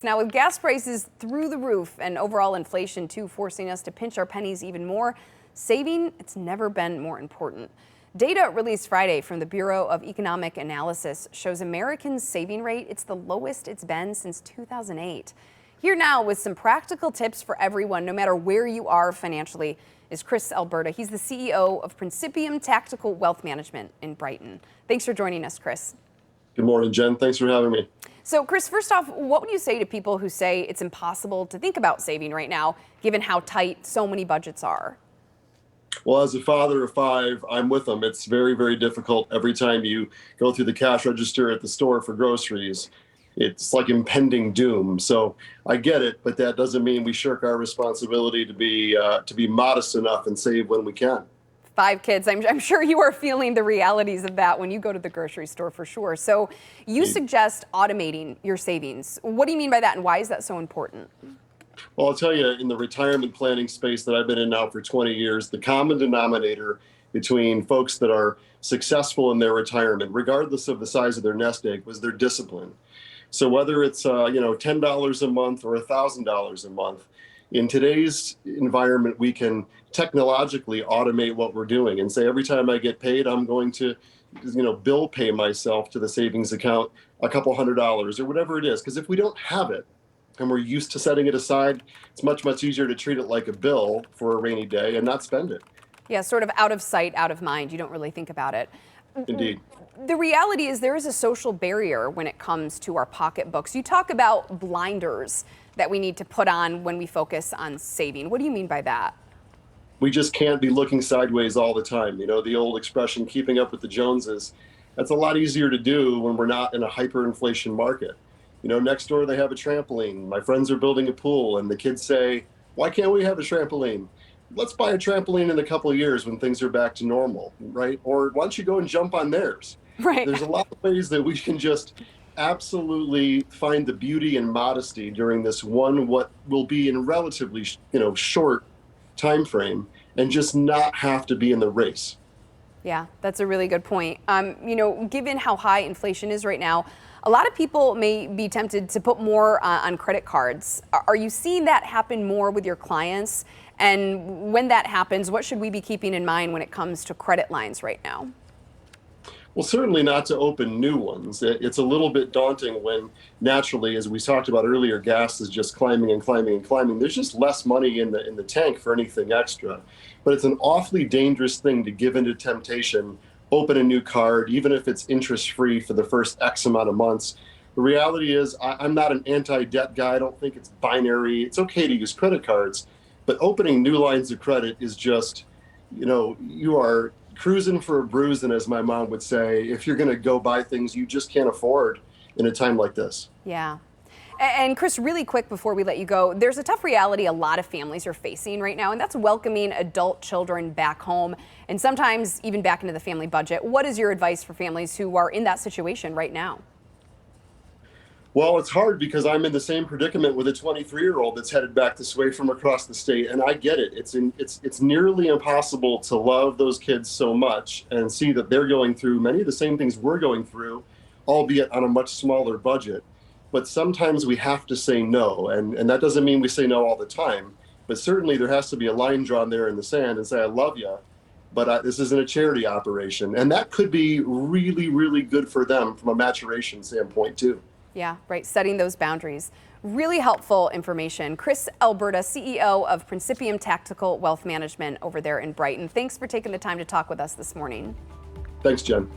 Now, with gas prices through the roof and overall inflation too forcing us to pinch our pennies even more, saving, it's never been more important. Data released Friday from the Bureau of Economic Analysis shows Americans' saving rate, it's the lowest it's been since 2008. Here now with some practical tips for everyone, no matter where you are financially, is Chris Alberta. He's the CEO of Principium Tactical Wealth Management in Brighton. Thanks for joining us, Chris. Good morning, Jen. Thanks for having me. So, Chris, first off, what would you say to people who say it's impossible to think about saving right now, given how tight so many budgets are? Well, as a father of five, I'm with them. It's very, very difficult every time you go through the cash register at the store for groceries. It's like impending doom. So I get it, but that doesn't mean we shirk our responsibility to be modest enough and save when we can. 5 kids. I'm sure you are feeling the realities of that when you go to the grocery store for sure. So you suggest automating your savings. What do you mean by that, and why is that so important? Well, I'll tell you, in the retirement planning space that I've been in now for 20 years, the common denominator between folks that are successful in their retirement, regardless of the size of their nest egg, was their discipline. So whether it's $10 a month or $1,000 a month, in today's environment, we can technologically automate what we're doing and say, every time I get paid, I'm going to, bill pay myself to the savings account a couple $100 or whatever it is. Because if we don't have it and we're used to setting it aside, it's much, much easier to treat it like a bill for a rainy day and not spend it. Yeah, sort of out of sight, out of mind. You don't really think about it. Indeed. The reality is there is a social barrier when it comes to our pocketbooks. You talk about blinders that we need to put on when we focus on saving. What do you mean by that? We just can't be looking sideways all the time. The old expression, keeping up with the Joneses, that's a lot easier to do when we're not in a hyperinflation market. Next door they have a trampoline. My friends are building a pool and the kids say, why can't we have a trampoline? Let's buy a trampoline in a couple of years when things are back to normal, right? Or why don't you go and jump on theirs? Right. There's a lot of ways that we can just absolutely find the beauty and modesty during this what will be in relatively, short time frame, and just not have to be in the race. Yeah, that's a really good point. Given how high inflation is right now, a lot of people may be tempted to put more on credit cards. Are you seeing that happen more with your clients? And when that happens, what should we be keeping in mind when it comes to credit lines right now? Well, certainly not to open new ones. It's a little bit daunting when naturally, as we talked about earlier, gas is just climbing and climbing and climbing. There's just less money in the tank for anything extra. But it's an awfully dangerous thing to give into temptation, open a new card, even if it's interest-free for the first X amount of months. The reality is I'm not an anti-debt guy. I don't think it's binary. It's okay to use credit cards, but opening new lines of credit is just, you are cruising for a bruise, and as my mom would say, if you're going to go buy things you just can't afford in a time like this. Yeah. And Chris, really quick before we let you go, there's a tough reality a lot of families are facing right now, and that's welcoming adult children back home and sometimes even back into the family budget. What is your advice for families who are in that situation right now? Well, it's hard because I'm in the same predicament with a 23-year-old that's headed back this way from across the state, and I get it. It's nearly impossible to love those kids so much and see that they're going through many of the same things we're going through, albeit on a much smaller budget. But sometimes we have to say no, and that doesn't mean we say no all the time, but certainly there has to be a line drawn there in the sand and say, I love you, but this isn't a charity operation. And that could be really, really good for them from a maturation standpoint too. Yeah, right. Setting those boundaries. Really helpful information. Chris Alberta, CEO of Principium Tactical Wealth Management over there in Brighton. Thanks for taking the time to talk with us this morning. Thanks, Jen.